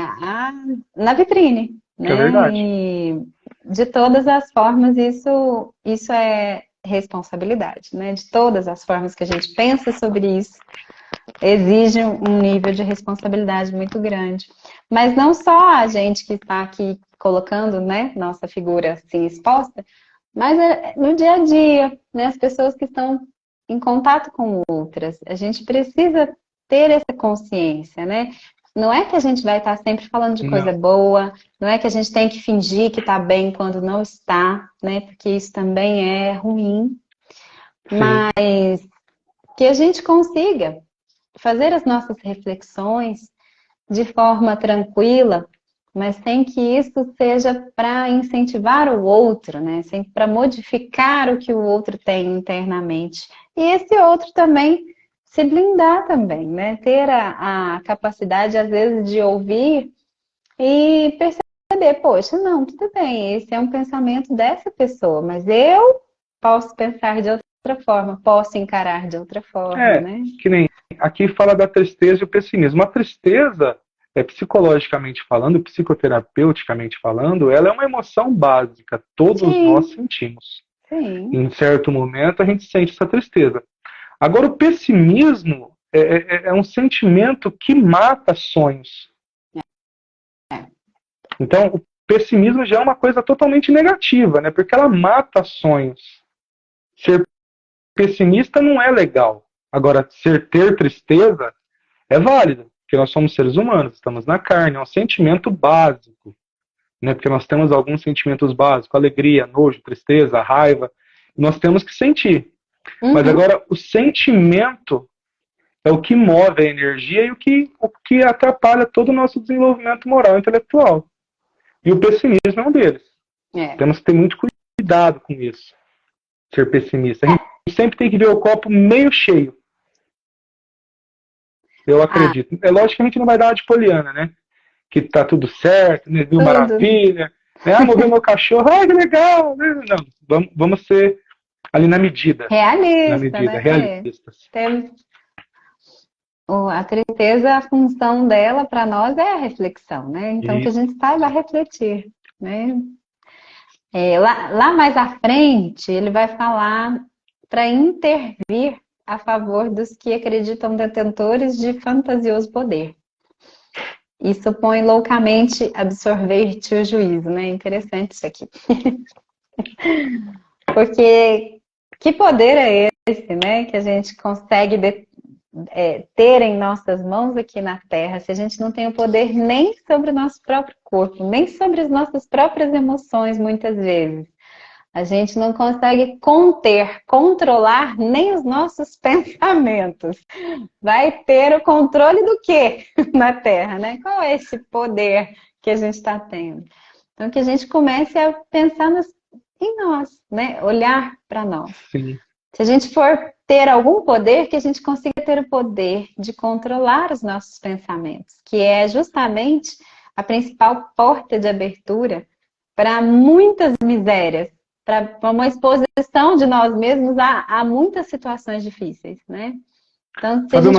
na vitrine, É né? verdade. E de todas as formas, isso é responsabilidade, né? De todas as formas que a gente pensa sobre isso, exige um nível de responsabilidade muito grande. Mas não só a gente que está aqui colocando, né, nossa figura assim exposta, mas no dia a dia, né, as pessoas que estão em contato com outras. A gente precisa ter essa consciência, né? Não é que a gente vai estar sempre falando de coisa Não. boa, não é que a gente tem que fingir que está bem quando não está, né? Porque isso também é ruim, Sim. mas que a gente consiga fazer as nossas reflexões de forma tranquila, mas sem que isso seja para incentivar o outro, né? Sem para modificar o que o outro tem internamente. E esse outro também se blindar também, né? Ter a capacidade, às vezes, de ouvir e perceber, poxa, não, tudo bem, esse é um pensamento dessa pessoa, mas eu posso pensar de outra forma, posso encarar de outra forma, É, né? que nem aqui fala da tristeza e o pessimismo. A tristeza, psicologicamente falando, psicoterapeuticamente falando, ela é uma emoção básica. Todos nós Sim, sentimos. sim. Em certo momento a gente sente essa tristeza. Agora, o pessimismo é um sentimento que mata sonhos. Então, o pessimismo já é uma coisa totalmente negativa, né? Porque ela mata sonhos. Ser pessimista não é legal. Agora, ter tristeza é válido, porque nós somos seres humanos, estamos na carne, é um sentimento básico, né? Porque nós temos alguns sentimentos básicos, alegria, nojo, tristeza, raiva, nós temos que sentir. Mas Uhum. agora, o sentimento é o que move a energia e o que atrapalha todo o nosso desenvolvimento moral e intelectual. E o pessimismo é um deles. É. Temos que ter muito cuidado com isso, ser pessimista. A gente sempre tem que ver o copo meio cheio. Eu Ah, acredito. É lógico que a gente não vai dar uma de poliana, né? Que tá tudo certo, né? Mil tudo. maravilha. Né? Ah, mover meu cachorro, que legal. Não, vamos ser ali na Realista, medida, né? É. realistas. A tristeza, a função dela para nós é a reflexão, né? Então que a Isso. gente saiba refletir, né? Lá mais à frente, ele vai falar para intervir a favor dos que acreditam detentores de fantasioso poder. E supõe loucamente absorver-te o juízo, né? Interessante isso aqui. Porque que poder é esse, né? Que a gente consegue ter em nossas mãos aqui na Terra, se a gente não tem o poder nem sobre o nosso próprio corpo, nem sobre as nossas próprias emoções, muitas vezes. A gente não consegue conter, controlar nem os nossos pensamentos. Vai ter o controle do quê na Terra, né? Qual é esse poder que a gente está tendo? Então, que a gente comece a pensar em nós, né? Olhar para nós. Sim. Se a gente for ter algum poder, que a gente consiga ter o poder de controlar os nossos pensamentos, que é justamente a principal porta de abertura para muitas misérias, para uma exposição de nós mesmos a muitas situações difíceis, né? Então, se a Sabe gente...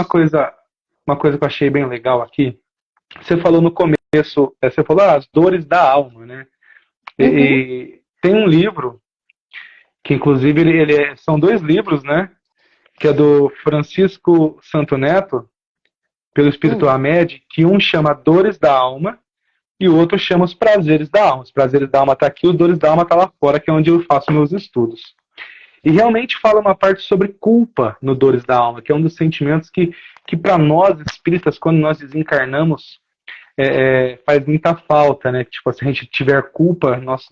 uma coisa que eu achei bem legal aqui? Você falou no começo, você falou as dores da alma, né? Uhum, E tem um livro, que inclusive são dois livros, né? Que é do Francisco Santo Neto, pelo Espírito Amed, que um chama Dores da Alma e o outro chama Os Prazeres da Alma. Os Prazeres da Alma está aqui, os Dores da Alma está lá fora, que é onde eu faço meus estudos. E realmente fala uma parte sobre culpa no Dores da Alma, que é um dos sentimentos que para nós espíritas, quando nós desencarnamos, faz muita falta, né? Tipo, se a gente tiver culpa, nós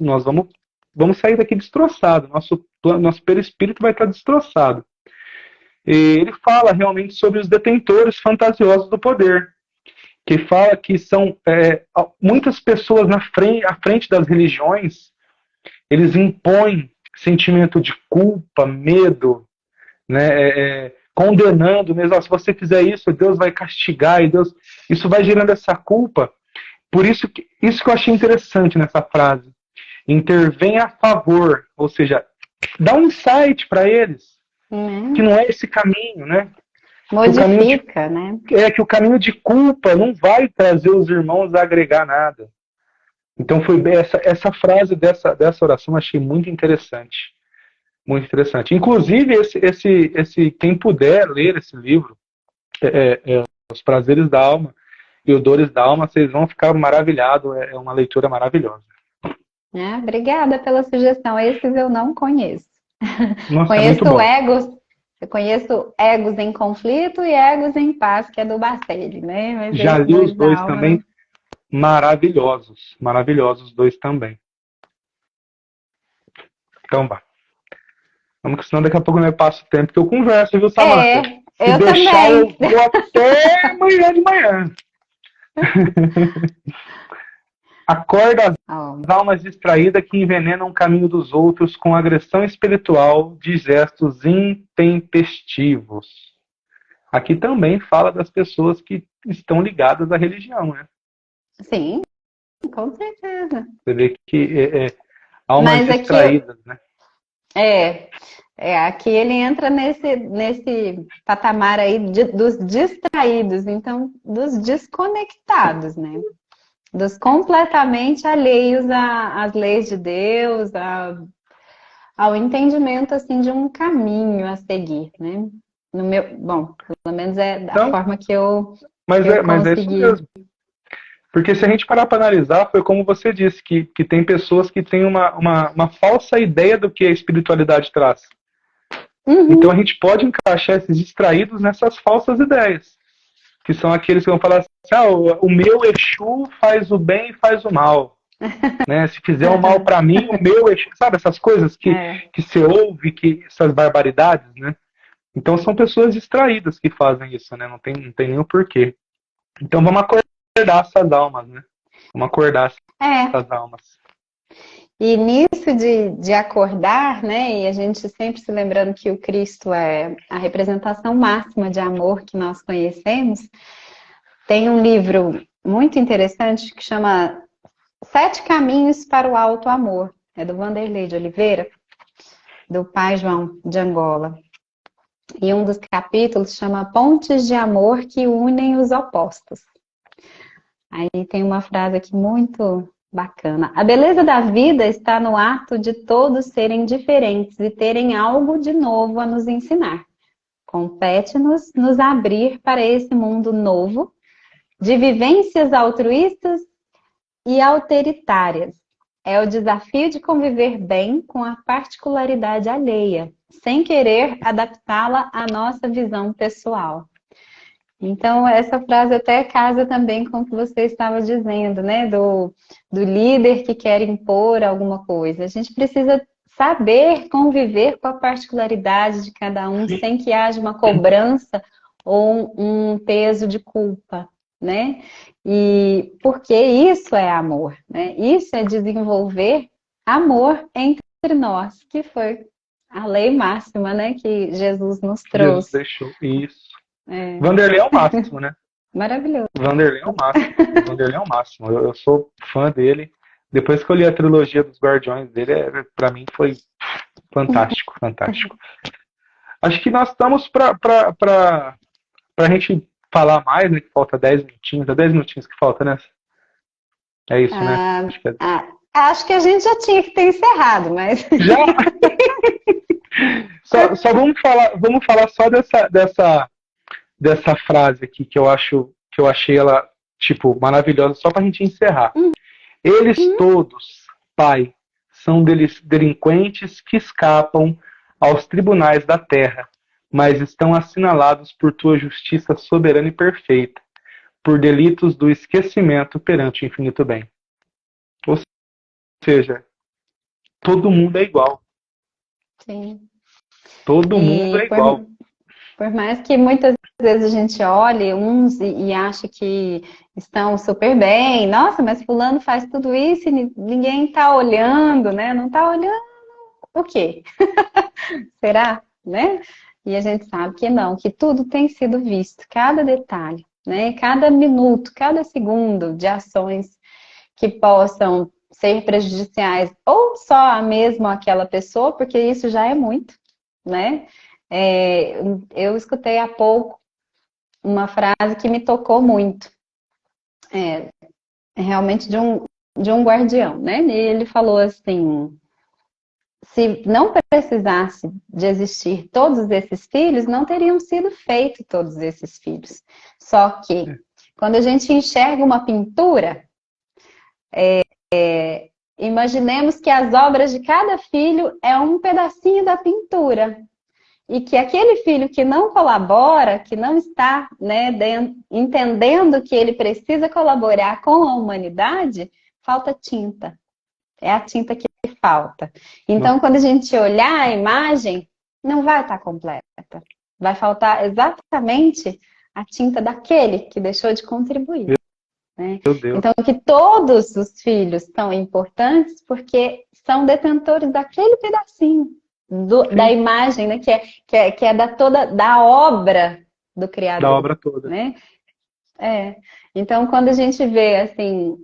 vamos sair daqui destroçado. Nosso perispírito vai estar destroçado. E ele fala realmente sobre os detentores fantasiosos do poder, que fala que são muitas pessoas à frente das religiões, eles impõem sentimento de culpa, medo, né, condenando mesmo, se você fizer isso, Deus vai castigar, e Deus, isso vai gerando essa culpa. Por isso que eu achei interessante nessa frase. Intervém a favor, ou seja, dá um insight para eles, que não é esse caminho, né? Que o caminho de, modifica, né? que o caminho de culpa não vai trazer os irmãos a agregar nada. Então foi essa frase dessa oração eu achei muito interessante. Muito interessante. Inclusive, quem puder ler esse livro, os prazeres da alma e os dores da alma, vocês vão ficar maravilhados. É uma leitura maravilhosa. Obrigada pela sugestão. Esses eu não conheço. Nossa, é muito Conheço bom. Egos, eu conheço Egos em Conflito e Egos em Paz, que é do Bacelli, né? Mas Já esse li os Dores da dois Alma, também, não. maravilhosos. Maravilhosos os dois também. Então vá. Vamos que senão daqui a pouco eu passo o tempo que eu converso, viu, Samantha? Se Eu deixar, eu também. vou até amanhã de manhã. Acorda as Ó, almas distraídas que envenenam o caminho dos outros com agressão espiritual de gestos intempestivos. Aqui também fala das pessoas que estão ligadas à religião, né? sim, com certeza. Você vê que almas Mas aqui, distraídas, né? é, aqui ele entra nesse patamar aí dos distraídos, então, dos desconectados, né? Dos completamente alheios às leis de Deus, ao entendimento, assim, de um caminho a seguir, né? No meu, bom, pelo menos é da Então, forma que eu, mas que eu é isso consegui. mesmo. Porque se a gente parar para analisar, foi como você disse, que tem pessoas que têm uma falsa ideia do que a espiritualidade traz. Então a Uhum. gente pode encaixar esses distraídos nessas falsas ideias, que são aqueles que vão falar assim, o meu Exu faz o bem e faz o mal. Né? Se fizer o mal para mim, o meu Exu... Sabe essas coisas É, que você ouve, essas barbaridades, né? Então são pessoas distraídas que fazem isso, né? Não tem nenhum porquê. Então vamos acordar essas almas, né? Vamos acordar é. essas almas. E nisso de acordar, né? E a gente sempre se lembrando que o Cristo é a representação máxima de amor que nós conhecemos, tem um livro muito interessante que chama Sete Caminhos para o Alto Amor. É do Vanderlei de Oliveira, do pai João de Angola. E um dos capítulos chama Pontes de Amor que unem os opostos. Aí tem uma frase aqui muito bacana. A beleza da vida está no ato de todos serem diferentes e terem algo de novo a nos ensinar. Compete-nos nos abrir para esse mundo novo de vivências altruístas e autoritárias. É o desafio de conviver bem com a particularidade alheia, sem querer adaptá-la à nossa visão pessoal. Então, essa frase até casa também com o que você estava dizendo, né? Do líder que quer impor alguma coisa. A gente precisa saber conviver com a particularidade de cada um sem que haja uma cobrança ou um peso de culpa, né? E porque isso é amor, né? Isso é desenvolver amor entre nós, que foi a lei máxima, né? Que Jesus nos Jesus trouxe. deixou. Isso. É, Vanderlei é o máximo, né? maravilhoso. Vanderlei é o máximo. Vanderlei é o máximo. Eu sou fã dele. Depois que eu li a trilogia dos Guardiões dele, para mim foi fantástico, fantástico. Acho que nós estamos para a gente falar mais, né? Que falta 10 minutinhos. É 10 minutinhos que falta, né? É isso, né? Ah, Acho que é... acho que a gente já tinha que ter encerrado, mas. Já! Só vamos falar só dessa frase aqui que eu achei ela tipo maravilhosa só para a gente encerrar. Eles todos, Pai, são delinquentes que escapam aos tribunais da terra, mas estão assinalados por tua justiça soberana e perfeita, por delitos do esquecimento perante o infinito bem. Ou seja, todo mundo é igual. Sim. Todo mundo é E igual. por mais que muitas vezes a gente olhe uns e ache que estão super bem, nossa, mas fulano faz tudo isso e ninguém está olhando, né? Não está olhando o quê? Será? Né? E a gente sabe que não, que tudo tem sido visto, cada detalhe, né? Cada minuto, cada segundo de ações que possam ser prejudiciais ou só a mesma aquela pessoa, porque isso já é muito, né? É, eu escutei há pouco uma frase que me tocou muito, é, realmente de um guardião, né? E ele falou assim: se não precisasse de existir todos esses filhos, não teriam sido feitos todos esses filhos. Só que, quando a gente enxerga uma pintura, imaginemos que as obras de cada filho é um pedacinho da pintura. E que aquele filho que não colabora, que não está, né, entendendo que ele precisa colaborar com a humanidade, falta tinta. É a tinta que falta. Então, quando a gente olhar a imagem, não vai estar completa. Vai faltar exatamente a tinta daquele que deixou de contribuir. Né? Então, que todos os filhos são importantes porque são detentores daquele pedacinho da imagem, né? que é da obra do Criador. Da obra toda. Né? Então, quando a gente vê assim,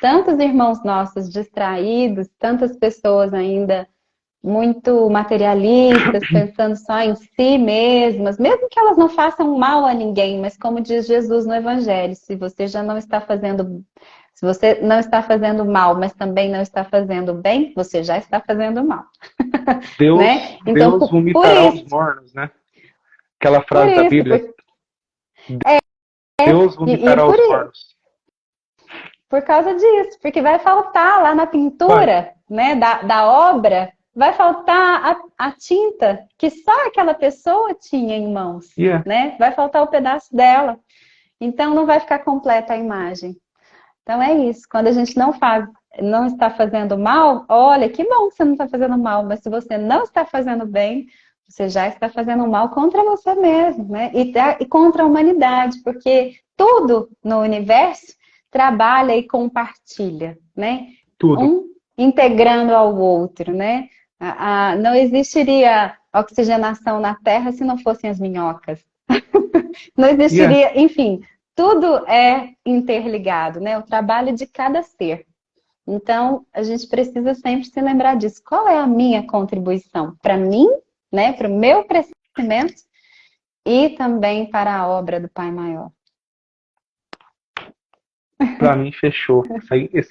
tantos irmãos nossos distraídos, tantas pessoas ainda muito materialistas, pensando só em si mesmas, mesmo que elas não façam mal a ninguém, mas como diz Jesus no Evangelho, se você não está fazendo mal, mas também não está fazendo bem, você já está fazendo mal. Deus, né? Então, Deus vomitará os mornos, né? Aquela frase da Bíblia. Deus vomitará os mornos. Por causa disso, porque vai faltar lá na pintura, né, da obra, vai faltar a tinta que só aquela pessoa tinha em mãos, né? Vai faltar o pedaço dela. Então não vai ficar completa a imagem. Então é isso. Quando a gente não está fazendo mal, olha, que bom que você não está fazendo mal, mas se você não está fazendo bem, você já está fazendo mal contra você mesmo, né? E contra a humanidade, porque tudo no universo trabalha e compartilha, né? Tudo. Um integrando ao outro, né? Não existiria oxigenação na Terra se não fossem as minhocas. Não existiria, enfim, tudo é interligado, né? O trabalho de cada ser. Então, a gente precisa sempre se lembrar disso. Qual é a minha contribuição para mim, né? Para o meu crescimento e também para a obra do Pai Maior. Para mim, fechou.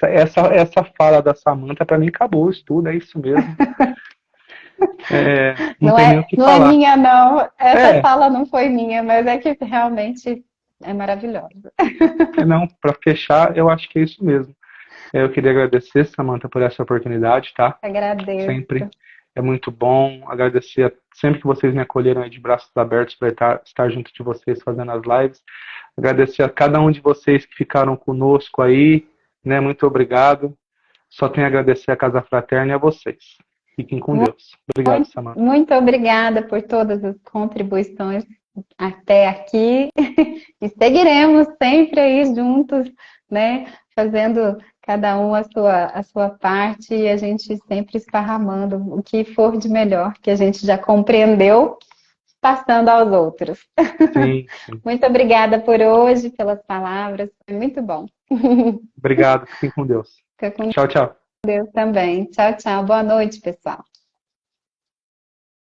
Essa fala da Samantha, para mim, acabou o estudo, é isso mesmo. Não tem nem o que falar. Não é minha, não. Essa fala não foi minha, mas é que realmente é maravilhosa. Não, para fechar, eu acho que é isso mesmo. Eu queria agradecer, Samantha, por essa oportunidade, tá? Agradeço. Sempre é muito bom. Agradecer sempre que vocês me acolheram aí de braços abertos para estar junto de vocês fazendo as lives. Agradecer a cada um de vocês que ficaram conosco aí, né? Muito obrigado. Só tenho a agradecer a Casa Fraterna e a vocês. Fiquem com Deus. Obrigado, Samantha. Muito obrigada por todas as contribuições até aqui. E seguiremos sempre aí juntos, né? Fazendo cada um a sua parte e a gente sempre esparramando o que for de melhor, que a gente já compreendeu, passando aos outros. Sim. Muito obrigada por hoje, pelas palavras. Foi muito bom. Obrigado. Fiquem com Deus. Fica com Tchau, tchau. Deus também. Tchau, tchau. Boa noite, pessoal.